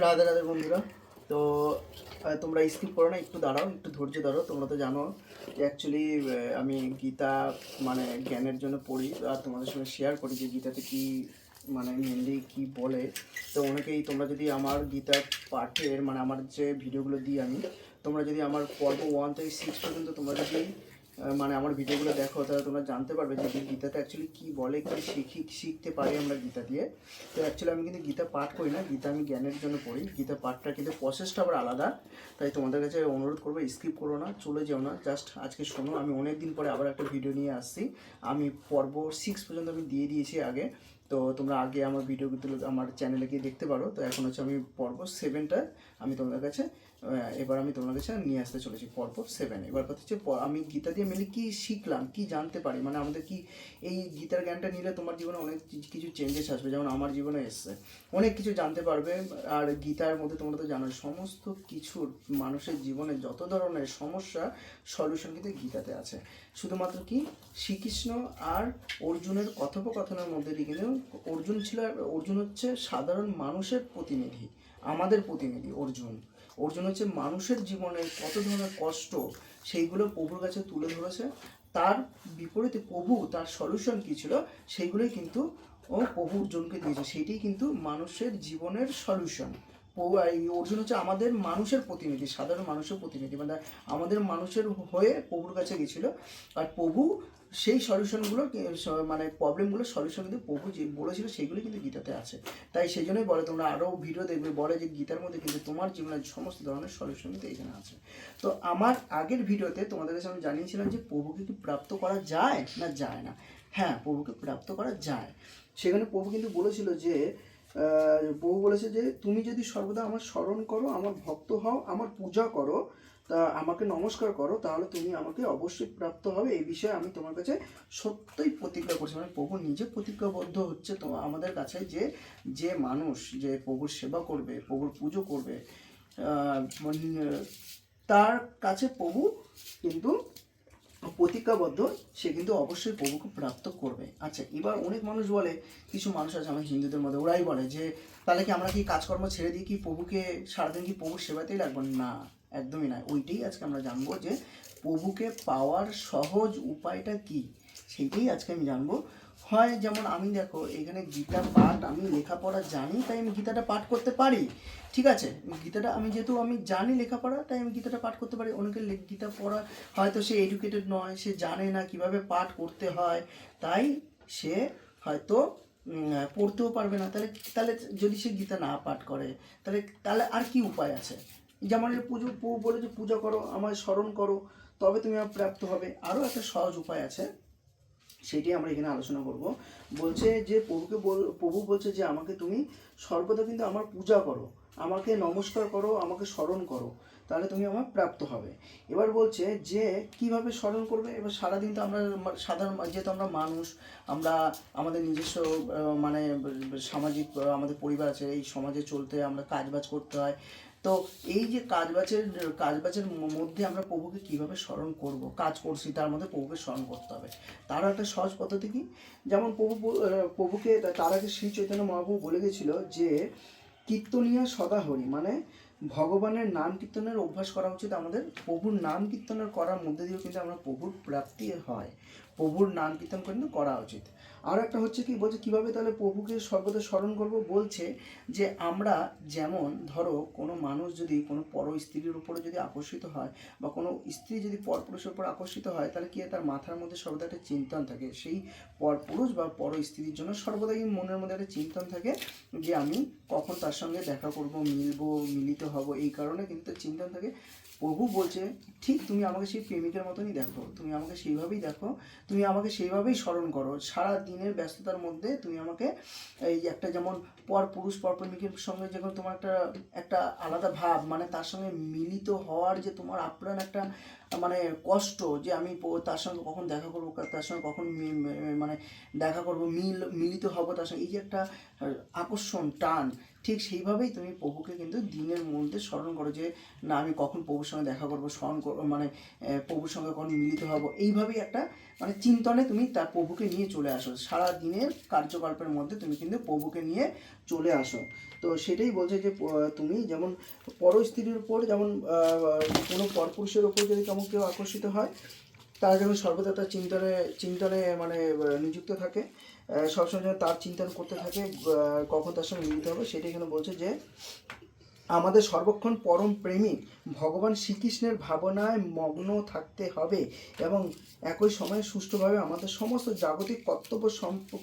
রাধে রাধে বন্ধুরা। তো তোমরা স্কিপ করো না, একটু দাঁড়াও, একটু ধৈর্য ধরো। তোমরা তো জানো যে অ্যাকচুয়ালি আমি গীতা মানে জ্ঞানের জন্য পড়ি আর তোমাদের সঙ্গে শেয়ার করি যে গীতাতে কি মানে মেনলি কি বলে। তো অনেকেই তোমরা যদি আমার গীতা পাঠের মানে আমার যে ভিডিওগুলো দিই আমি, তোমরা যদি আমার পর্ব 1 থেকে 6 পর্যন্ত তোমরা যদি মানে আমার ভিডিওগুলো দেখো, তাহলে তোমরা জানতে পারবে যে গীতাতে অ্যাকচুয়ালি কী বলে, কী শিখতে পারি আমরা গীতা দিয়ে। তো অ্যাকচুয়ালি আমি কিন্তু গীতা পাঠ করি না, গীতা আমি জ্ঞানের জন্য পড়ি। গীতা পাঠটা কিন্তু প্রসেসটা আবার আলাদা। তাই তোমাদের কাছে অনুরোধ করবো, স্কিপ করো না, চলে যেও না, জাস্ট আজকে শোনো। আমি অনেক দিন পরে আবার একটা ভিডিও নিয়ে আসছি। আমি পর্ব 6 পর্যন্ত আমি দিয়ে দিয়েছি আগে। তো তোমরা আগে আমার ভিডিওগুলো আমার চ্যানেলে গিয়ে দেখতে পারো। তো এখন হচ্ছে আমি পর্ব 7টা আমি তোমাদের কাছে এবার আমি তোমার কাছে নিয়ে আসতে চলেছি, পর্ব 7। এবার কথা হচ্ছে আমি গীতা দিয়ে মেনলি কী শিখলাম, কী জানতে পারি, মানে আমাদের কি এই গীতার জ্ঞানটা নিলে তোমার জীবনে অনেক কিছু চেঞ্জেস আসবে, যেমন আমার জীবনে এসছে। অনেক কিছু জানতে পারবে। আর গীতার মধ্যে তোমরা তো জানো সমস্ত কিছুর মানুষের জীবনে যত ধরনের সমস্যা সলিউশন কিন্তু গীতাতে আছে। শুধুমাত্র কি শ্রীকৃষ্ণ আর অর্জুনের কথোপকথনের মধ্যে দিয়ে কিন্তু অর্জুন হচ্ছে সাধারণ মানুষের প্রতিনিধি, আমাদের প্রতিনিধি। অর্জুন হচ্ছে মানুষের জীবনে কত ধরনের কষ্ট সেইগুলো প্রভুর কাছে তুলে ধরেছে। তার বিপরীতে প্রভু তার সলিউশন কী ছিল সেইগুলোই কিন্তু প্রভু অর্জুনকে দিয়েছে, সেইটাই কিন্তু মানুষের জীবনের সলিউশন। অর্জুন হচ্ছে আমাদের মানুষের প্রতিনিধি, সাধারণ মানুষের প্রতিনিধি, মানে আমাদের মানুষের হয়ে প্রভুর কাছে গেছিলো। আর প্রভু সেই সলিউশনগুলো মানে প্রবলেমগুলোর সলিউশন কিন্তু প্রভু যে বলেছিল সেইগুলো কিন্তু গীতাতে আছে। তাই সেই জন্যই বলে, তোমরা আরও ভিডিও দেখবে, বলে যে গীতার মধ্যে কিন্তু তোমার জীবনের সমস্ত ধরনের সলিউশন কিন্তু এখানে আছে। তো আমার আগের ভিডিওতে তোমাদের কাছে আমি জানিয়েছিলাম যে প্রভুকে কি প্রাপ্ত করা যায় না যায় না। হ্যাঁ, প্রভুকে প্রাপ্ত করা যায়। সেখানে প্রভু কিন্তু বলেছিল যে প্রভু বলেছে যে তুমি যদি সর্বদা আমার স্মরণ করো, আমার ভক্ত হও, আমার পূজা করো, তা আমাকে নমস্কার করো, তাহলে তুমি আমাকে অবশ্যই প্রাপ্ত হবে। এই বিষয়ে আমি তোমার কাছে সত্যই প্রতিজ্ঞা করছি। মানে প্রভু নিজে প্রতিজ্ঞাবদ্ধ হচ্ছে তো আমাদের কাছে যে যে মানুষ যে প্রভুর সেবা করবে, প্রভুর পুজো করবে, তার কাছে প্রভু কিন্তু প্রতিজ্ঞাবদ্ধ, সে কিন্তু অবশ্যই প্রভুকে প্রাপ্ত করবে। আচ্ছা, এবার অনেক মানুষ বলে, কিছু মানুষ আছে আমার হিন্দুদের মধ্যে, ওরাই বলে যে তাহলে কি আমরা কি কাজকর্ম ছেড়ে দিয়ে কি প্রভুকে সারাদিন কি প্রভুর সেবাতেই লাগবো? না, একদমই না। ওইটাই আজকে আমরা জানবো যে প্রভুকে পাওয়ার সহজ উপায়টা কি, সেইটাই আজকে আমি জানবো। হয় যেমন আমি দেখো এখানে গীতা পাঠ আমি লেখাপড়া জানি, তাই আমি গীতাটা পাঠ করতে পারি। ঠিক আছে, গীতাটা আমি যেহেতু আমি জানি লেখাপড়া, তাই আমি গীতাটা পাঠ করতে পারি। অনেকে গীতা পড়া হয়তো সে এডুকেটেড নয়, সে জানে না কিভাবে পাঠ করতে হয়, তাই সে হয়তো পড়তেও পারবে না। তাহলে তাহলে যদি সে গীতা না পাঠ করে, তাহলে তাহলে আর কি উপায় আছে? যেমন পুজো বলে যে পূজা করো, আমায় স্মরণ করো, তবে তুমি আমার প্রাপ্ত হবে। আরও একটা সহজ উপায় আছে, সেটি আমরা এখানে আলোচনা করব। বলছে যে প্রভু বলছে যে আমাকে তুমি সর্বদা কিন্তু আমার পূজা করো, আমাকে নমস্কার করো, আমাকে স্মরণ করো, তাহলে তুমি আমার প্রাপ্ত হবে। এবার বলছে যে কিভাবে স্মরণ করবে। এবার সারাদিন তো আমরা সাধারণ, যেহেতু আমরা মানুষ, আমরা আমাদের নিজস্ব মানে সামাজিক আমাদের পরিবার আছে, এই সমাজে চলতে আমরা কাজবাজ করতে হয়। তো এই যে কাজবাজের মধ্যে আমরা প্রভুকে কিভাবে স্মরণ করব, কাজ করছি তার মধ্যে প্রভুকে স্মরণ করতে হবে। তারও একটা সহজ পদ্ধতি কি, যেমন প্রভুকে তার আগে শ্রী চৈতন্য মহাপ্রভু বলে গেছিল যে কীর্তনীয় সদাহরি, মানে ভগবানের নাম কীর্তনের অভ্যাস করা উচিত আমাদের। প্রভুর নাম কীর্তনের করার মধ্যে দিয়েও কিন্তু আমরা প্রভুর প্রাপ্তি হয়। প্রভুর নাম কীর্তন কিন্তু করা উচিত। আর একটা হচ্ছে কি, বলছে কীভাবে তাহলে প্রভুকে সর্বদা স্মরণ করব। বলছে যে আমরা যেমন ধরো কোনো মানুষ যদি কোনো পর স্ত্রীর উপরে যদি আকর্ষিত হয়, বা কোনো স্ত্রী যদি পরপুরুষের উপর আকর্ষিত হয়, তাহলে কি তার মাথার মধ্যে সর্বদা একটা চিন্তন থাকে, সেই পরপুরুষ বা পর স্ত্রীর জন্য সর্বদাই মনের মধ্যে একটা চিন্তন থাকে যে আমি কখন তার সঙ্গে দেখা করব, মিলিত হব, এই কারণে কিন্তু চিন্তন থাকে। প্রভু বলছে ঠিক তুমি আমাকে সেই প্রেমিকের মতনই দেখো, তুমি আমাকে সেইভাবেই দেখো, তুমি আমাকে সেইভাবেই স্মরণ করো। সারা দিনের ব্যস্ততার মধ্যে তুমি আমাকে এই একটা, যেমন পর প্রেমিকের সঙ্গে যখন তোমার একটা একটা আলাদা ভাব, মানে তার সঙ্গে মিলিত হওয়ার যে তোমার আপ্রাণ একটা মানে কষ্ট, যে আমি তার সঙ্গে কখন দেখা করবো, তার সঙ্গে কখন মানে দেখা করবো, মিলিত হব তার সঙ্গে, এই যে একটা আকর্ষণ টান, ঠিক সেইভাবেই তুমি প্রভুকে কিন্তু দিনের মধ্যে স্মরণ করো যে না আমি কখন প্রভুর সঙ্গে দেখা করবো, স্মরণ করবো, মানে প্রভুর সঙ্গে কখন মিলিত হবো, এইভাবেই একটা মানে চিন্তনে তুমি তার প্রভুকে নিয়ে চলে আসো। সারা দিনের কার্যকল্পের মধ্যে তুমি কিন্তু প্রভুকে নিয়ে চলে আসো। তো সেটাই বলছে যে তুমি যেমন পর স্ত্রীর উপর যেমন কোনো পরপুরুষের ওপর যদি কেমন কেউ আকর্ষিত হয়, তারা যেমন সর্বদা তার চিন্তনে চিন্তনে মানে নিযুক্ত থাকে, সবসময় যেন তার চিন্তন করতে থাকে কখন তার সঙ্গে মিলিত হবে। সেটা এখানে বলছে যে আমাদের সর্বক্ষণ পরম প্রেমিক ভগবান শ্রীকৃষ্ণের ভাবনায় মগ্ন থাকতে হবে এবং একই সময়ে সুষ্ঠুভাবে আমাদের সমস্ত জাগতিক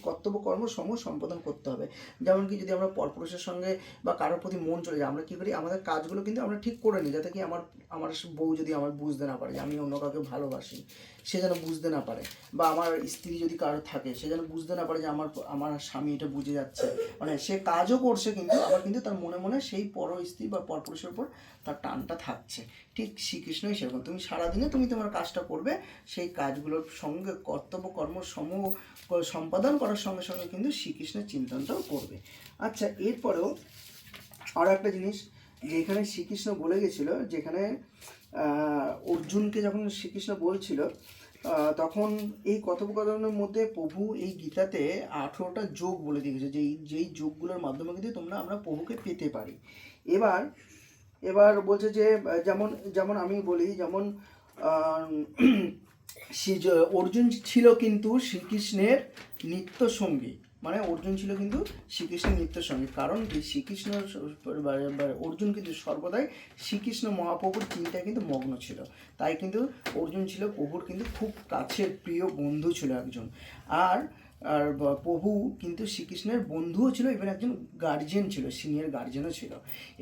কর্তব্যকর্ম সমূহ সম্পাদন করতে হবে। যেমন কি যদি আমরা পরপুরুষের সঙ্গে বা কারোর প্রতি মন চলে যায়, আমরা কী করি, আমাদের কাজগুলো কিন্তু আমরা ঠিক করে নিই, যাতে কি আমার আমার বউ যদি আমার বুঝতে না পারে যে আমি অন্য কাউকে ভালোবাসি, সে যেন বুঝতে না পারে, বা আমার স্ত্রী যদি কারো থাকে সে যেন বুঝতে না পারে যে আমার আমার স্বামী এটা বুঝে যাচ্ছে, মানে সে কাজও করছে কিন্তু আবার কিন্তু তার মনে মনে সেই পর স্ত্রী বা পরপুরুষের উপর তার টানটা থাকছে। ঠিক শ্রীকৃষ্ণই সেরকম, তুমি সারাদিনে তুমি তোমার কাজটা করবে, সেই কাজগুলোর সঙ্গে কর্তব্য কর্ম সমূহ সম্পাদন করার সঙ্গে সঙ্গে কিন্তু শ্রীকৃষ্ণের চিন্তনটাও করবে। আচ্ছা, এরপরেও আরও একটা জিনিস যে এখানে শ্রীকৃষ্ণ বলে গেছিল, যেখানে অর্জুনকে যখন শ্রীকৃষ্ণ বলছিল তখন এই কথোপকথনের মধ্যে প্রভু এই গীতাতে 18টা যোগ বলে দিয়েছে, যেই যোগগুলোর মাধ্যমে কিন্তু আমরা প্রভুকে পেতে পারি। এবার বলছে যে যেমন যেমন আমি বলি, যেমন অর্জুন ছিল কিন্তু শ্রীকৃষ্ণের নিত্য সঙ্গী, মানে অর্জুন ছিল কিন্তু শ্রীকৃষ্ণের নিত্য সঙ্গী। কারণ কি, শ্রীকৃষ্ণ অর্জুন কিন্তু সর্বদাই শ্রীকৃষ্ণ মহাপ্রভুর চিন্তায় কিন্তু মগ্ন ছিল, তাই কিন্তু অর্জুন ছিল প্রভুর কিন্তু খুব কাছের প্রিয় বন্ধু ছিল একজন। আর আর প্রভু কিন্তু শ্রীকৃষ্ণের বন্ধুও ছিল, ইভেন একজন গার্জিয়ান ছিল, সিনিয়র গার্জিয়ানও ছিল।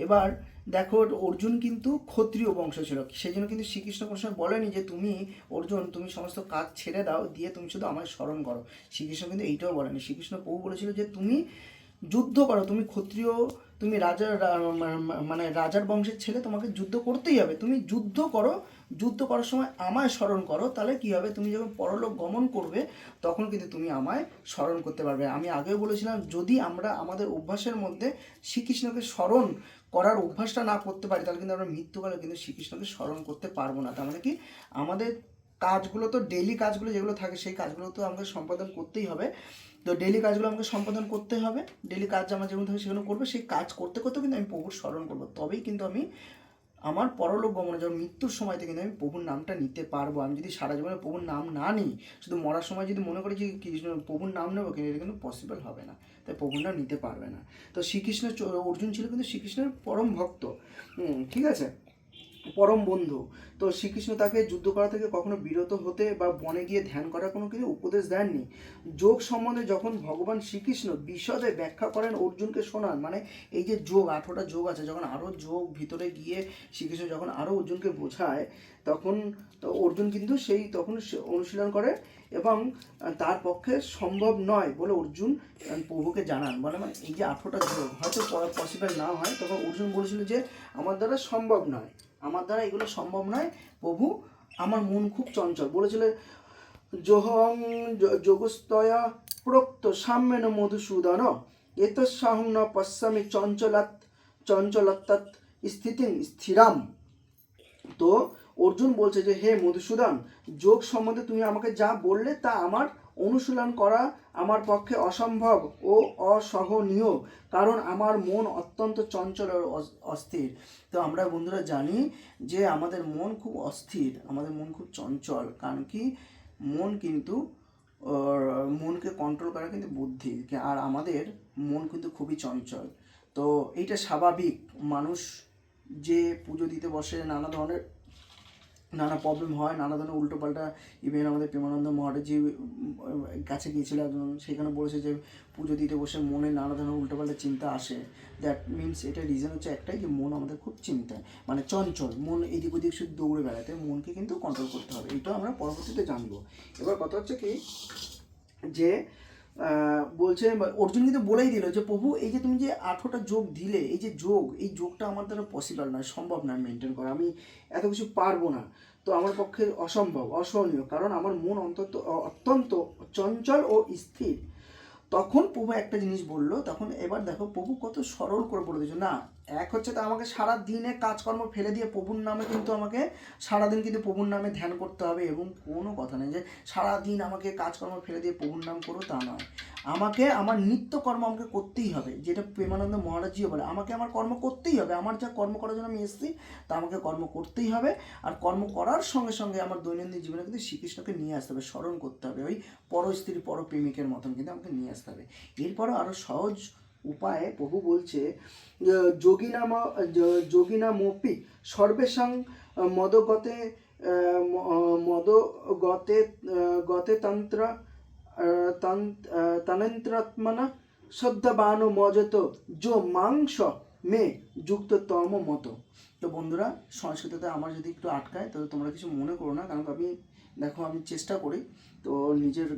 এবার দেখো, অর্জুন কিন্তু ক্ষত্রিয় বংশ ছিল, সেই জন্য কিন্তু শ্রীকৃষ্ণ কোনো সময় বলেনি যে তুমি অর্জুন তুমি সমস্ত কাজ ছেড়ে দাও, দিয়ে তুমি শুধু আমায় স্মরণ করো। শ্রীকৃষ্ণ কিন্তু এইটাও বলেনি। শ্রীকৃষ্ণ প্রভু বলেছিল যে তুমি যুদ্ধ করো, তুমি ক্ষত্রিয়, তুমি মানে রাজার বংশের ছেলে, তোমাকে যুদ্ধ করতেই হবে, তুমি যুদ্ধ করো, যুদ্ধ করার সময় আমায় স্মরণ করো, তাহলে কী হবে, তুমি যখন পরলোক গমন করবে তখন কিন্তু তুমি আমায় স্মরণ করতে পারবে। আমি আগেও বলেছিলাম, যদি আমরা আমাদের অভ্যাসের মধ্যে শ্রীকৃষ্ণকে স্মরণ করার অভ্যাসটা না করতে পারি, তাহলে কিন্তু আমরা মৃত্যুকালে কিন্তু শ্রীকৃষ্ণকে স্মরণ করতে পারবো না। তার মানে কি, আমাদের কাজগুলো তো ডেইলি কাজগুলো যেগুলো থাকে সেই কাজগুলো তো আমাকে সম্পাদন করতেই হবে। তো ডেইলি কাজগুলো আমাকে সম্পাদন করতে হবে, ডেইলি কাজ আমার যেগুলো থাকে সেগুলো করবো, সেই কাজ করতে করতে কিন্তু আমি প্রভুর স্মরণ করবো, তবেই কিন্তু আমি আমার পরলোক গমনে যখন মৃত্যুর সময়তে কিন্তু আমি প্রভুর নামটা নিতে পারবো। আমি যদি সারা জীবনে প্রভুর নাম না নিই, শুধু মরার সময় যদি মনে করি যে কৃষ্ণ প্রভুর নাম নেবো, কিন্তু এটা কিন্তু পসিবল হবে না, তাই প্রভুর নাম নিতে পারবে না। তো শ্রীকৃষ্ণের অর্জুন ছিল কিন্তু শ্রীকৃষ্ণের পরম ভক্ত, ঠিক আছে, পরম বন্ধু। তো শ্রীকৃষ্ণ তাকে যুদ্ধ করা থেকে কখনো বিরত হতে বা বনে গিয়ে ধ্যান করার কোনো কিছু উপদেশ দেননি। যোগ সম্বন্ধে যখন ভগবান শ্রীকৃষ্ণ বিশদে ব্যাখ্যা করেন, অর্জুনকে শোনান, মানে এই যে যোগ 18টা যোগ আছে, যখন আরও যোগ ভিতরে গিয়ে শ্রীকৃষ্ণ যখন আরও অর্জুনকে বোঝায়, তখন অর্জুন কিন্তু তখন অনুশীলন করে এবং তার পক্ষে সম্ভব নয় বলে অর্জুন প্রভুকে জানান। মানে এই যে 18টা যোগ হয়তো পসিবল না হয়, তখন অর্জুন বলেছিল যে আমার দ্বারা সম্ভব নয়, আমার দ্বারা এগুলো সম্ভব নয় প্রভু, আমার মন খুব চঞ্চল। বলেছিল যোহং যোগস্তয়া প্রোক্ত সাম্যেন মধুসূদন এতসাহং ন পশ্যামি চঞ্চলত্তৎ স্থিতিং স্থিরাম। তো অর্জুন বলছে যে হে মধুসূদন, যোগ সম্বন্ধে তুমি আমাকে যা বললে তা আমার অনুশীলন করা আমার পক্ষে অসম্ভব ও অসহনীয়, কারণ আমার মন অত্যন্ত চঞ্চল ও অস্থির। তো আমরা বন্ধুরা জানি যে আমাদের মন খুব অস্থির, আমাদের মন খুব চঞ্চল, কারণ কি মন কিন্তু মনকে কন্ট্রোল করা কিন্তু বুদ্ধি, আর আমাদের মন কিন্তু খুবই চঞ্চল। তো এইটা স্বাভাবিক, মানুষ যে পুজো দিতে বসে নানা প্রবলেম হয়, নানা ধরনের উল্টোপাল্টা। ইভেন আমাদের প্রেমানন্দ মহারাজজি কাছে গিয়েছিল একজন, সেখানে বলেছে যে পুজো দিতে বসে মনে নানা ধরনের উল্টোপাল্টা চিন্তা আসে। দ্যাট মিনস এটা রিজন হচ্ছে একটাই, যে মন আমাদের খুব চিন্তায়, মানে চঞ্চল, মন এদিক ওদিক শুধু দৌড়ে বেড়াতে, মনকে কিন্তু কন্ট্রোল করতে হবে, এইটাও আমরা পরবর্তীতে জানবো। এবার কথা হচ্ছে কি, যে বলছে অর্জুন কিন্তু বলেই দিল যে প্রভু এই যে তুমি যে 18টা যোগ দিলে, এই যে এই যোগটা আমার দ্বারা পসিবল নয়, সম্ভব নয় মেনটেন করা, আমি এত কিছু পারবো না, তো আমার পক্ষে অসম্ভব, অসহনীয়, কারণ আমার মন অত্যন্ত চঞ্চল ও স্থির। তখন প্রভু একটা জিনিস বললো, তখন এবার দেখো প্রভু কত সরল করে বলে দিয়েছে, না এক হচ্ছে তো আমাকে সারা দিনে কাজকর্ম ফেলে দিয়ে প্রভুর নামে কিন্তু আমাকে সারাদিন কিন্তু প্রভুর নামে ধ্যান করতে হবে, এবং কোনো কথা নেই যে সারাদিন আমাকে কাজকর্ম ফেলে দিয়ে প্রভুর নাম করো, তা নয়। আমাকে আমার নিত্যকর্ম আমাকে করতেই হবে, যেটা প্রেমানন্দ মহারাজজিও বলে, আমাকে আমার কর্ম করতেই হবে, আমার যা কর্ম করার জন্য আমি এসেছি তা আমাকে কর্ম করতেই হবে। আর কর্ম করার সঙ্গে সঙ্গে আমার দৈনন্দিন জীবনে কিন্তু শ্রীকৃষ্ণকে নিয়ে আসতে হবে, স্মরণ করতে হবে, ওই পরস্ত্রী পরপ্রেমিকের মতন কিন্তু আমাকে নিয়ে আসতে হবে। এরপরও আরও সহজ উপায়ে প্রভু বলছে, যোগিনামপি সর্বেষাং মদগতে মদগতে গতে তন্ত্র তন্ত্রাত্মনা শ্রদ্ধাবান মজত যো মাংস মে যুক্ত তম মত। তো বন্ধুরা, সংস্কৃততে আমার যদি একটু আটকায় তো তোমরা কিছু মনে করো না, কারণ আমি দেখো আমি চেষ্টা করি তো নিজের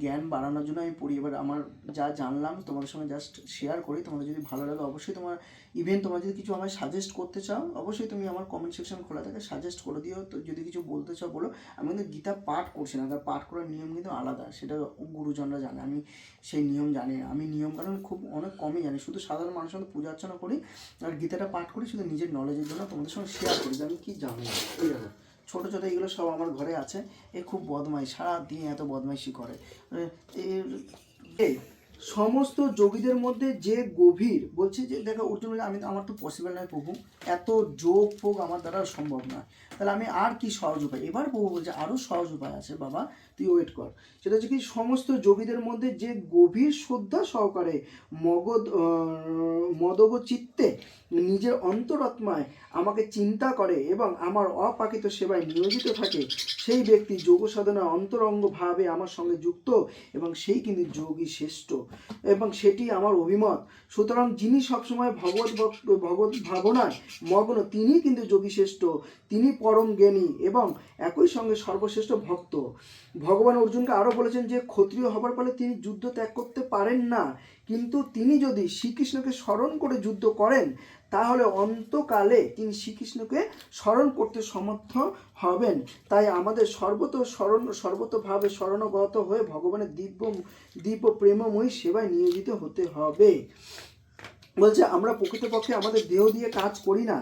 জ্ঞান বাড়ানোর জন্য আমি পড়ি। এবার আমার যা জানলাম তোমাদের সঙ্গে জাস্ট শেয়ার করি, তোমাদের যদি ভালো লাগে অবশ্যই তোমার ইভেন তোমরা যদি কিছু আমায় সাজেস্ট করতে চাও অবশ্যই তুমি আমার কমেন্ট সেকশন খোলা থাকে, সাজেস্ট করে দিও। তো যদি কিছু বলতে চাও বলো। আমি কিন্তু গীতা পাঠ করছি না, কারণ পাঠ করার নিয়ম কিন্তু আলাদা, সেটা গুরুজনরা জানে, আমি সেই নিয়ম জানি না। আমি নিয়মকানুন খুব অনেক কমই জানি, শুধু সাধারণ মানুষের মধ্যে পূজা অর্চনা করি আর গীতাটা পাঠ করি শুধু নিজের নলেজের জন্য, তোমাদের সঙ্গে শেয়ার করি যে আমি কী জানি। এই দেখো ছোটো ছোটো এগুলো সব আমার ঘরে আছে। এ খুব বদমাইশ, সারাদিন এত বদমাইশি করে। সমস্ত যোগীদের মধ্যে যে গভীর বলছে যে দেখো অর্জুন, আমি আমার তো পসিবল নয় প্রভু, এত যোগ ফোগ আমার দ্বারা সম্ভব নয়, তাহলে আমি আর কি সহজ উপায়। এবার প্রভু বলছে আরও সহজ উপায় আছে বাবা, তুই ওয়েট কর। সেটা হচ্ছে কি, সমস্ত যোগীদের মধ্যে যে গভীর শ্রদ্ধা সহকারে মদগ চিত্তে নিজের অন্তরাত্মায় আমাকে চিন্তা করে এবং আমার অপাকিত সেবায় নিয়োজিত থাকে, সেই ব্যক্তি যোগ সাধনা অন্তরঙ্গভাবে আমার সঙ্গে যুক্ত, এবং সেই কিন্তু যোগী শ্রেষ্ঠ, এবং সেটি আমার অভিমত। সুতরাং যিনি সবসময় ভগবত ভাবনায় মগ্ন তিনি কিন্তু যোগী শ্রেষ্ঠ, তিনি পরম জ্ঞানী এবং একই সঙ্গে সর্বশ্রেষ্ঠ ভক্ত। ভগবান অর্জুনকে আরও বলেছেন যে ক্ষত্রিয় হবার ফলে তিনি যুদ্ধ ত্যাগ করতে পারেন না, কিন্তু তিনি যদি শ্রীকৃষ্ণকে স্মরণ করে যুদ্ধ করেন তাহলে অন্তকালে তিনি শ্রীকৃষ্ণকে স্মরণ করতে সমর্থ হবেন। তাই আমাদের সর্বতোভাবে শরণগত হয়ে ভগবানের দিব্য প্রেমময়ী সেবায় নিয়োজিত হতে হবে। বলছে আমরা প্রকৃতপক্ষে আমাদের দেহ দিয়ে কাজ করি না,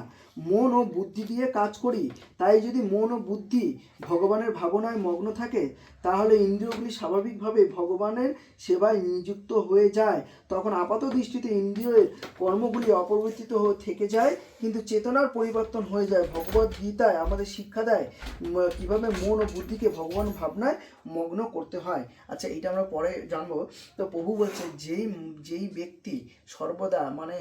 মন ও বুদ্ধি দিয়ে কাজ করি। তাই যদি মন ও বুদ্ধি ভগবানের ভাবনায় মগ্ন থাকে তাহলে ইন্দ্রিয়গুলি স্বাভাবিকভাবে ভগবানের সেবায় নিযুক্ত হয়ে যায়। তখন আপাত দৃষ্টিতে ইন্দ্রিয়ের কর্মগুলি অপরিবর্তিত থেকে যায়, কিন্তু চেতনার পরিবর্তন হয়ে যায়। ভগবদ গীতায় আমাদের শিক্ষা দেয় কীভাবে মন ও বুদ্ধিকে ভগবান ভাবনায় মগ্ন করতে হয়। আচ্ছা, এটা আমরা পরে জানবো। তো প্রভু বলছে যেই ব্যক্তি সর্বদা মানে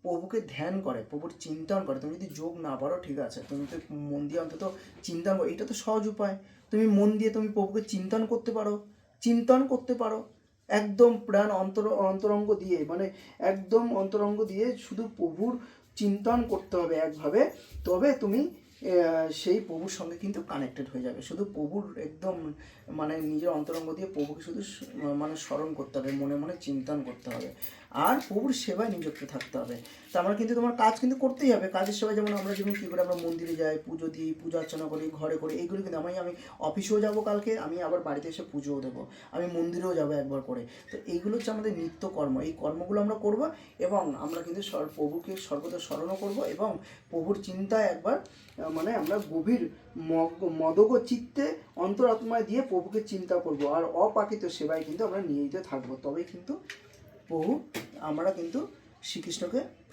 প্রভুকে ধ্যান করে, প্রভুর চিন্তন করে, তুমি যদি যোগ না পারো ঠিক আছে, তুমি তো মন দিয়ে অন্তত চিন্তন করো, এটা তো সহজ উপায়। তুমি মন দিয়ে তুমি প্রভুকে চিন্তন করতে পারো একদম প্রাণ অন্তরঙ্গ দিয়ে, মানে একদম অন্তরঙ্গ দিয়ে শুধু প্রভুর চিন্তন করতে হবে একভাবে, তবে তুমি সেই প্রভুর সঙ্গে কিন্তু কানেক্টেড হয়ে যাবে। শুধু প্রভুর একদম মানে নিজের অন্তরঙ্গ দিয়ে প্রভুকে শুধু মানে স্মরণ করতে হবে, মনে মনে চিন্তন করতে হবে, আর প্রভুর সেবায় নিযুক্ত থাকতে হবে। তো আমরা কিন্তু তোমার কাজ কিন্তু করতেই হবে। কাজের সেবায় যেমন আমরা কী করে, আমরা মন্দিরে যাই, পুজো দিই, পূজা অর্চনা করি, ঘরে করি, এইগুলো কিন্তু আমি অফিসেও যাব কালকে, আমি আবার বাড়িতে এসে পুজোও দেবো, আমি মন্দিরেও যাবো একবার করে। তো এইগুলো হচ্ছে আমাদের নিত্যকর্ম, এই কর্মগুলো আমরা করব এবং আমরা কিন্তু প্রভুকে সর্বদা স্মরণও করব এবং প্রভুর চিন্তায় একবার মানে আমরা গভীর মদগ চিত্তে অন্তরাত্মায় দিয়ে প্রভুকে চিন্তা করব, আর অপাকিত সেবায় কিন্তু আমরা নিয়োজিত থাকবো। তবেই কিন্তু প্রভু আমরা কিন্তু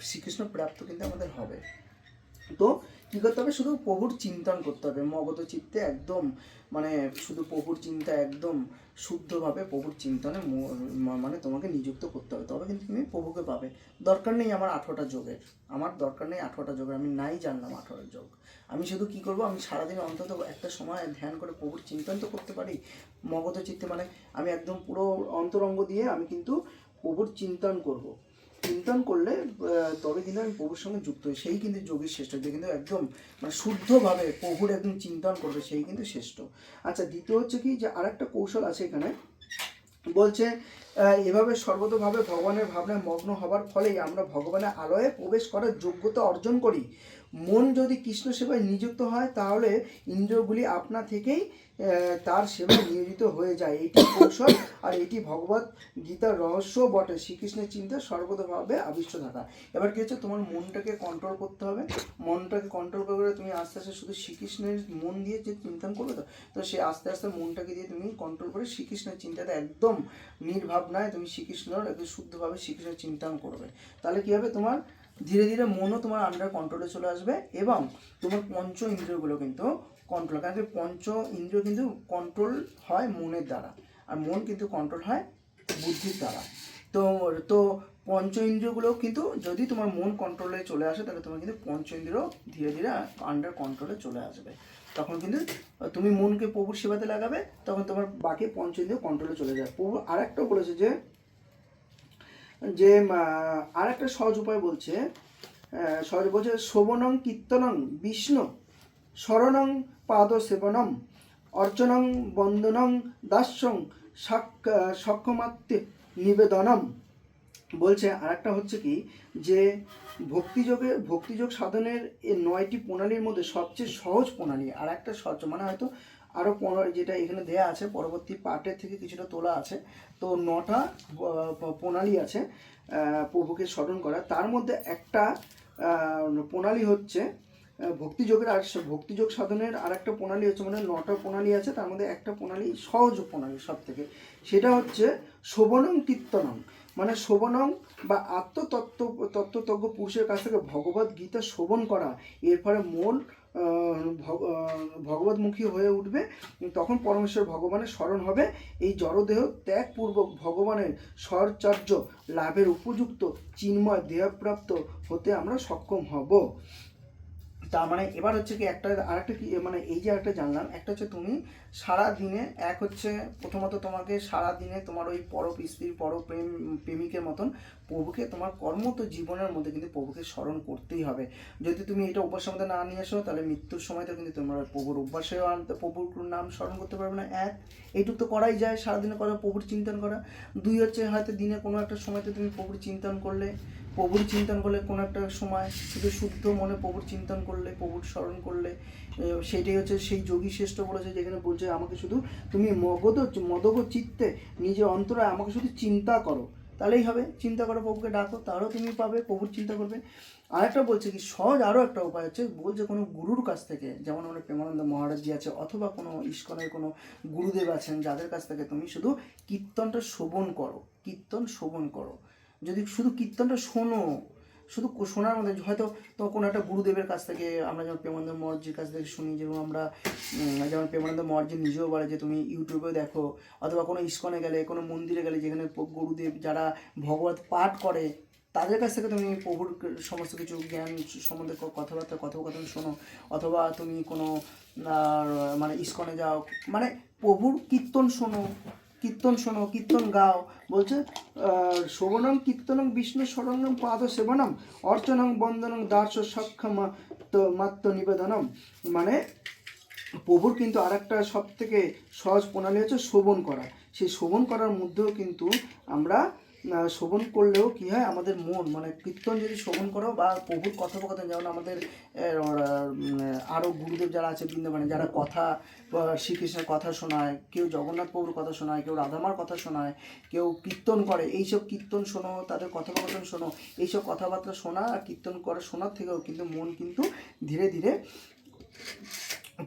শ্রীকৃষ্ণ প্রাপ্ত কিন্তু আমাদের হবে। তো কী করতে হবে, শুধু প্রভুর চিন্তন করতে হবে মগত চিত্তে, একদম মানে শুধু প্রভুর চিন্তা একদম শুদ্ধভাবে প্রভুর চিন্তনে মানে তোমাকে নিযুক্ত করতে হবে, তবে কিন্তু তুমি প্রভুকে পাবে। দরকার নেই আমার 18টা যোগের, আমি নাই জানলাম 18 যোগ। আমি শুধু কি করব, আমি সারাদিন অন্তত একটা সময় ধ্যান করে প্রভুর চিন্তন তো করতে পারি মগত চিত্তে, মানে আমি একদম পুরো অন্তরঙ্গ দিয়ে আমি কিন্তু প্রভুর চিন্তন করব। চিন্তন করলে তবে কিন্তু আমি প্রভুর সঙ্গে যুক্ত হই, সেই কিন্তু যোগীর শ্রেষ্ঠ, যে কিন্তু একদম মানে শুদ্ধভাবে প্রভুর একদম চিন্তন করবে, সেই কিন্তু শ্রেষ্ঠ। আচ্ছা, দ্বিতীয় হচ্ছে কি, যে আরেকটা কৌশল আছে এখানে, বলছে এভাবে সর্বতোভাবে ভগবানের ভাবনায় মগ্ন হবার ফলেই আমরা ভগবানের আলয়ে প্রবেশ করার যোগ্যতা অর্জন করি। মন যদি কৃষ্ণ সেবায় নিযুক্ত হয় তাহলে ইন্দ্রিয়গুলি আপনা থেকেই তার সেবায় নিয়োজিত হয়ে যায়। এটি কৌশল আর এটি ভগবত গীতার রহস্য বটে। শ্রীকৃষ্ণের চিন্তা সর্বতোভাবে আবিষ্ট থাকা। এবার কি হচ্ছে, তোমার মনটাকে কন্ট্রোল করতে হবে। মনটাকে কন্ট্রোল করে তুমি আস্তে আস্তে শুধু শ্রীকৃষ্ণের মন দিয়ে যে চিন্তন করবে, তো সে আস্তে আস্তে মনটাকে দিয়ে তুমি কন্ট্রোল করে শ্রীকৃষ্ণের চিন্তাটা একদম নির্ভাবনায় তুমি শ্রীকৃষ্ণর একদম শুদ্ধভাবে শ্রীকৃষ্ণের চিন্তন করবে। তাহলে কী হবে, তোমার ধীরে ধীরে মনও তোমার আন্ডার কন্ট্রোলে চলে আসবে এবং তোমার পঞ্চ ইন্দ্রিয়গুলো কিন্তু কন্ট্রোল, কারণ কি পঞ্চ ইন্দ্রিয় কিন্তু কন্ট্রোল হয় মনের দ্বারা, আর মন কিন্তু কন্ট্রোল হয় বুদ্ধির দ্বারা। তো তো পঞ্চ ইন্দ্রিয়গুলো কিন্তু যদি তোমার মন কন্ট্রোলে চলে আসে তাহলে তোমার কিন্তু পঞ্চ ইন্দ্রিয় ধীরে ধীরে আন্ডার কন্ট্রোলে চলে আসবে। তখন কিন্তু তুমি মনকে প্রভুর সেবাতে লাগাবে, তখন তোমার বাকি পঞ্চ ইন্দ্রিয় কন্ট্রোলে চলে যায়। প্রভু আরেকটা বলেছে যে যে আর একটা সহজ উপায় বলছে, সহজ বলছে শোভনং কীর্তনং বিষ্ণু শরণং পাদ সেবনম অর্চনং বন্দনং দাস্যং সক্ষমাত্য নিবেদনম। বলছে আরেকটা হচ্ছে কি, যে ভক্তিযোগ সাধনের এই 9টি প্রণালীর মধ্যে সবচেয়ে সহজ প্রণালী আর একটা সহজ, মানে হয়তো আরও যেটা এখানে দেয়া আছে পরবর্তী পার্টের থেকে কিছুটা তোলা আছে, তো 9টা প্রণালী আছে প্রভুকে স্মরণ করা। তার মধ্যে একটা প্রণালী হচ্ছে ভক্তিযোগের, আর ভক্তিযোগ সাধনের আর একটা প্রণালী হচ্ছে, মানে 9টা প্রণালী আছে তার মধ্যে একটা প্রণালী সহজ প্রণালী সব থেকে, সেটা হচ্ছে শোভনং কীর্তনং। মানে শোভনং বা তত্ত্বজ্ঞ পুরুষের কাছ থেকে ভগবত গীতা শোভন করা, এর ফলে মন ভগবতমুখী হয়ে উঠবে, তখন পরমেশ্বর ভগবানের স্মরণ হবে। এই জড়দেহ ত্যাগপূর্বক ভগবানের স্বরচার্য লাভের উপযুক্ত চিন্ময় দেহপ্রাপ্ত হতে আমরা সক্ষম হব। তার মানে এবার হচ্ছে কি একটা আরেকটা কি, মানে এই যে একটা জানলাম, একটা হচ্ছে তুমি সারা দিনে এক হচ্ছে প্রথমত তোমাকে সারা দিনে তোমার ওই স্ত্রীর প্রেমিকের মতন প্রভুকে তোমার কর্মত জীবনের মধ্যে কিন্তু প্রভুকে স্মরণ করতেই হবে। যদি তুমি এটা অভ্যাসের মধ্যে না নিয়ে আসো তাহলে মৃত্যুর সময় তো কিন্তু তোমার প্রভুর অভ্যাসেও আনতে প্রভুর নাম স্মরণ করতে পারবে না। এইটুকু তো করাই যায়, সারাদিনে করা প্রভুর চিন্তন করা। 2 হচ্ছে হয়তো দিনে কোনো একটা সময়তে তুমি প্রভুর চিন্তন করলে কোনো একটা সময় শুধু শুদ্ধ মনে প্রভুর চিন্তন করলে, প্রভুর স্মরণ করলে, সেটাই হচ্ছে সেই যোগী শ্রেষ্ঠ বলেছে, যেখানে বলছে আমাকে শুধু তুমি মদগ চিত্তে নিজের অন্তরে আমাকে শুধু চিন্তা করো, তাহলেই হবে। চিন্তা করো, প্রভুকে ডাকো, তাহলেও তুমি পাবে, প্রভুর চিন্তা করবে। আরেকটা বলছে কি সহজ, আরও একটা উপায় হচ্ছে বলছে কোনো গুরুর কাছ থেকে, যেমন আমাদের প্রেমানন্দ মহারাজজি আছে অথবা কোনো ইস্কনের কোনো গুরুদেব আছেন, যাদের কাছ থেকে তুমি শুধু কীর্তনটা শ্রবণ করো। যদি শুধু কীর্তনটা শোনো, শুধু শোনার মধ্যে হয়তো তো কোনো একটা গুরুদেবের কাছ থেকে, আমরা যেমন প্রেমানন্দ মহারাজজির কাছ থেকে শুনি, যেমন আমরা যেমন প্রেমানন্দ মহারাজজি নিজেও বলে যে তুমি ইউটিউবেও দেখো অথবা কোনো ইস্কনে গেলে, কোনো মন্দিরে গেলে যেখানে গুরুদেব যারা ভগবত পাঠ করে তাদের কাছ থেকে তুমি প্রভুর সমস্ত কিছু জ্ঞান সম্বন্ধে কথোপকথন শোনো, অথবা তুমি কোনো মানে ইস্কনে যাও, মানে প্রভুর কীর্তন শোনো, কীর্তন গাও। বলছে শোভনং কীর্তনং বিষ্ণু শরণং পাদ সেবনম অর্চনং বন্দনং দার্শ সক্ষম মাত্র নিবেদনম। মানে প্রভুর কিন্তু আর একটা সব থেকে সহজ প্রণালী হচ্ছে শোভন করা। সেই শোভন করার মধ্যেও কিন্তু আমরা শোভন করলেও কি হয়, আমাদের মন, মানে কীর্তন যদি শোভন করো বা প্রভুর কথোপকথন, যেমন আমাদের আরও গুরুদেব যারা আছে বৃন্দাবনে, যারা শ্রীকৃষ্ণের কথা শোনায়, কেউ জগন্নাথ প্রভুর কথা শোনায়, কেউ রাধামার কথা শোনায়, কেউ কীর্তন করে, এইসব কীর্তন শোনো, তাদের কথোপকথন শোনো, এইসব কথাবার্তা শোনা আর কীর্তন করে শোনার থেকেও কিন্তু মন কিন্তু ধীরে ধীরে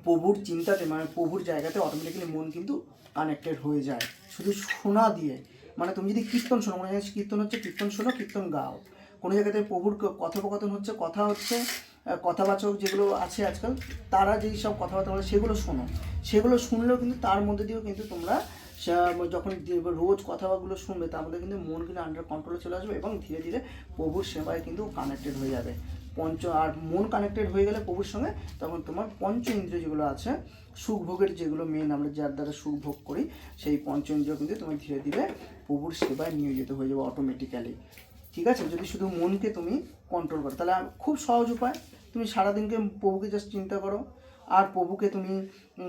প্রভুর চিন্তাতে, মানে প্রভুর জায়গাতে অটোমেটিক্যালি মন কিন্তু কানেক্টেড হয়ে যায় শুধু শোনা দিয়ে। মানে তুমি যদি কীর্তন শোনো, মনে হয় কীর্তন হচ্ছে, কীর্তন শোনো, কীর্তন গাও। কোনো জায়গাতে প্রভুর কথোপকথন হচ্ছে, কথাবাচক যেগুলো আছে আজকাল, তারা যেই সব কথাবার্তা বলে সেগুলো শোনো, সেগুলো শুনলেও কিন্তু তার মধ্যে দিয়েও কিন্তু তোমরা যখন রোজ কথাগুলো শুনবে তার মধ্যে কিন্তু মন কিন্তু আন্ডার কন্ট্রোলে চলে আসবে এবং ধীরে ধীরে প্রভুর সেবায় কিন্তু কানেক্টেড হয়ে যাবে। আর মন কানেক্টেড হয়ে গেলে প্রভুর সঙ্গে, তখন তোমার পঞ্চ ইন্দ্রিয় যেগুলো আছে, সুখ ভোগের যেগুলো মেন, আমরা যার দ্বারা সুখ ভোগ করি, সেই পঞ্চ ইন্দ্রিয় কিন্তু তুমি ধীরে ধীরে প্রভুর সেবায় নিয়োজিত হয়ে যাবে অটোমেটিক্যালি। ঠিক আছে, যদি শুধু মনকে তুমি কন্ট্রোল করো, তাহলে খুব সহজ উপায়, তুমি সারাদিনকে প্রভুকে জাস্ট চিন্তা করো, আর প্রভুকে তুমি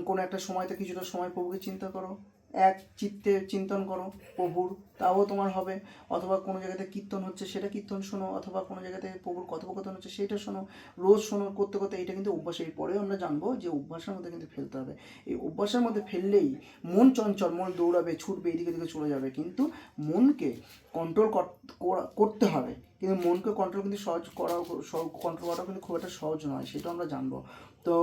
কোনো একটা সময়তে কিছুটা সময় প্রভুকে চিন্তা করো, এক চিত্তে চিন্তন করো প্রভুর, তাও তোমার হবে। অথবা কোনো জায়গাতে কীর্তন হচ্ছে সেটা কীর্তন শোনো, অথবা কোনো জায়গাতে প্রভুর কথোপকথন হচ্ছে সেটা শোনো, রোজ শোনো। করতে করতে এটা কিন্তু অভ্যাস। এর পরেও আমরা জানবো যে অভ্যাসের মধ্যে কিন্তু ফেলতে হবে। এই অভ্যাসের মধ্যে ফেললেই মন চঞ্চল, মন দৌড়াবে, ছুটবে, এদিকে দিকে চলে যাবে, কিন্তু মনকে কন্ট্রোল করতে হবে। কিন্তু মনকে কন্ট্রোল কিন্তু কন্ট্রোল করাটা কিন্তু খুব একটা সহজ নয়, সেটা আমরা জানবো। তো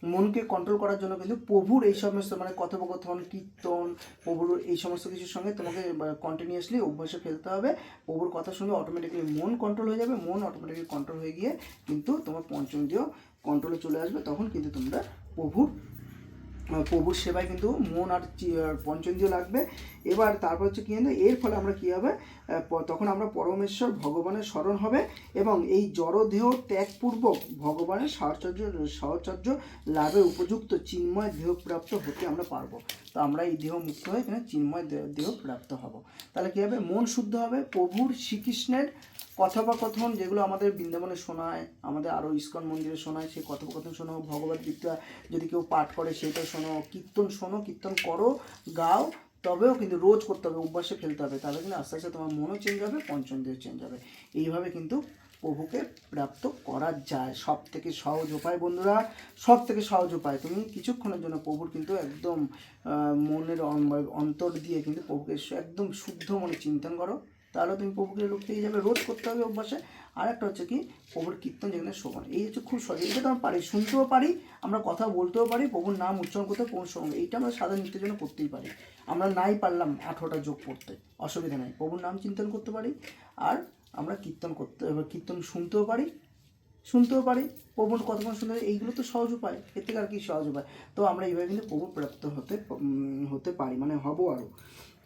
মনকে কন্ট্রোল করার জন্য কিন্তু প্রভুর এই সমস্ত মানে কথোপকথন, কীর্তন, প্রভুর এই সমস্ত কিছুর সঙ্গে তোমাকে কন্টিনিউয়াসলি অভ্যাসে ফেলতে হবে। প্রভুর কথার সঙ্গে অটোমেটিক্যালি মন কন্ট্রোল হয়ে যাবে। মন অটোমেটিক্যালি কন্ট্রোল হয়ে গিয়ে কিন্তু তোমার পঞ্চমেন্দ্রিয় কন্ট্রোলে চলে আসবে। তখন কিন্তু তোমরা প্রভুর সেবায় কিন্তু মন আর পঞ্চেন্দ্রিয় লাগবে। এবার তারপর হচ্ছে কী জানো, এর ফলে আমরা কী হবে, তখন আমরা পরমেশ্বর ভগবানের স্মরণ হবে এবং এই জড়দেহ ত্যাগপূর্বক ভগবানের সাহচর্য লাভের উপযুক্ত চিন্ময় দেহপ্রাপ্ত হতে আমরা পারবো। তো আমরা এই দেহ মুক্ত হয়ে এখানে চিন্ময় দেহ প্রাপ্ত হব। তাহলে কী হবে, মন শুদ্ধ হবে। প্রভুর শ্রীকৃষ্ণের কথোপকথন যেগুলো আমাদের বৃন্দাবনে শোনায়, আমাদের আরও ইস্কন মন্দিরে শোনায়, সেই কথোপকথন শোনো। ভগবদ্গীতা যদি কেউ পাঠ করে সেটা শোনো, কীর্তন কীর্তন করো, গাও। তবেও কিন্তু রোজ করতে হবে, অভ্যাসে ফেলতে হবে। তাহলে কিন্তু আস্তে আস্তে তোমার মনও চেঞ্জ হবে, পঞ্চমেন্দ্রিয় চেঞ্জ হবে। এইভাবে কিন্তু প্রভুকে প্রাপ্ত করা যায়। সব থেকে সহজ উপায় বন্ধুরা, সব থেকে সহজ উপায়। তুমি কিছুক্ষণের জন্য প্রভুর কিন্তু একদম মনের অন্তর দিয়ে কিন্তু প্রভুকে একদম শুদ্ধ মনে চিন্তন করো, তাহলে তুমি প্রভুকে রূপ পেয়ে যাবে। রোজ করতে হবে অভ্যাসে। আর একটা হচ্ছে কি, প্রভুর কীর্তন যেখানে শোভন, এই হচ্ছে খুব সহজ। এটা তো আমরা পারি, শুনতেও পারি, আমরা কথা বলতেও পারি, প্রভুর নাম উচ্চারণ করতে, প্রভুর সঙ্গে এইটা আমরা সাধারণ নিত্যের জন্য করতেই পারি। আমরা নাই পারলাম 18টা যোগ করতে, অসুবিধা নেই, প্রভুর নাম চিন্তন করতে পারি। আর আমরা কীর্তন শুনতেও পারি, প্রভুর কতক্ষণ শুনতে পারি। এইগুলো তো সহজ উপায়, এর থেকে আর কি সহজ উপায়। তো আমরা এইভাবে কিন্তু প্রভু প্রাপ্ত হতে পারি, মানে হবো আরও।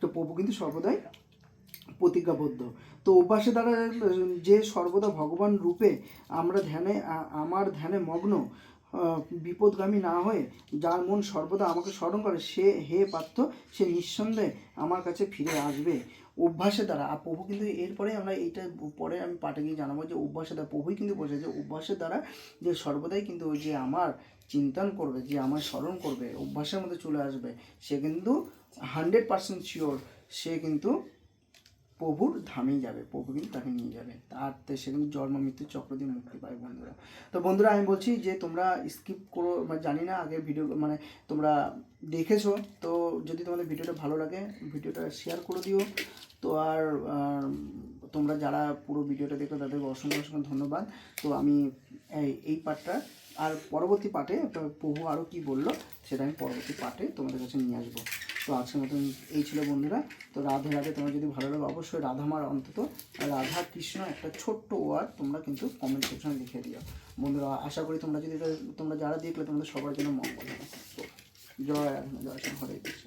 তো প্রভু কিন্তু সর্বদাই প্রতিজ্ঞাবদ্ধ। তো অভ্যাসের দ্বারা যে সর্বদা ভগবান রূপে আমার ধ্যানে মগ্ন, বিপদগামী না হয়ে যার মন সর্বদা আমাকে স্মরণ করে, হে পার্থ, সে নিঃসন্দেহে আমার কাছে ফিরে আসবে অভ্যাসের দ্বারা। আর প্রভু কিন্তু এরপরে আমরা এইটা পরে আমি পাঠে গিয়ে জানাবো যে অভ্যাসের দ্বারা প্রভুই কিন্তু বলছে যে অভ্যাসের দ্বারা যে সর্বদাই কিন্তু ওই যে আমার চিন্তন করবে, যে আমার স্মরণ করবে, অভ্যাসের মধ্যে চলে আসবে, সে কিন্তু 100% শিওর সে কিন্তু প্রভুর ধামেই যাবে, প্রভু কিন্তু তাকে নিয়ে যাবে, তার সে কিন্তু জন্ম মৃত্যুর চক্র দিয়ে মুক্তি পায় বন্ধুরা। তো বন্ধুরা আমি বলছি যে তোমরা স্কিপ করো, জানি না আগের ভিডিও মানে তোমরা দেখেছো, তো যদি তোমাদের ভিডিওটা ভালো লাগে ভিডিওটা শেয়ার করে দিও। তো আর তোমরা যারা পুরো ভিডিওটা দেখো তাদেরকে অসংখ্য অসংখ্য ধন্যবাদ। তো আমি এই পার্টটা আর পরবর্তী পার্টে প্রভু আরও কী বললো সেটা আমি পরবর্তী পার্টে তোমাদের কাছে নিয়ে আসবো। তো আজকের মতন এই ছিল বন্ধুরা। তো রাধে রাধে। তোমার যদি ভালো লাগে অবশ্যই রাধামার অন্তত রাধা কৃষ্ণ একটা ছোট্ট ওয়ার্ড তোমরা কিন্তু কমেন্ট সেকশনে লিখে দিও বন্ধুরা। আশা করি তোমরা যারা দেখলে তোমাদের সবার জন্য মঙ্গল হবে। তো জয় রাধা, জয় শ্রী হরে কৃষ্ণ।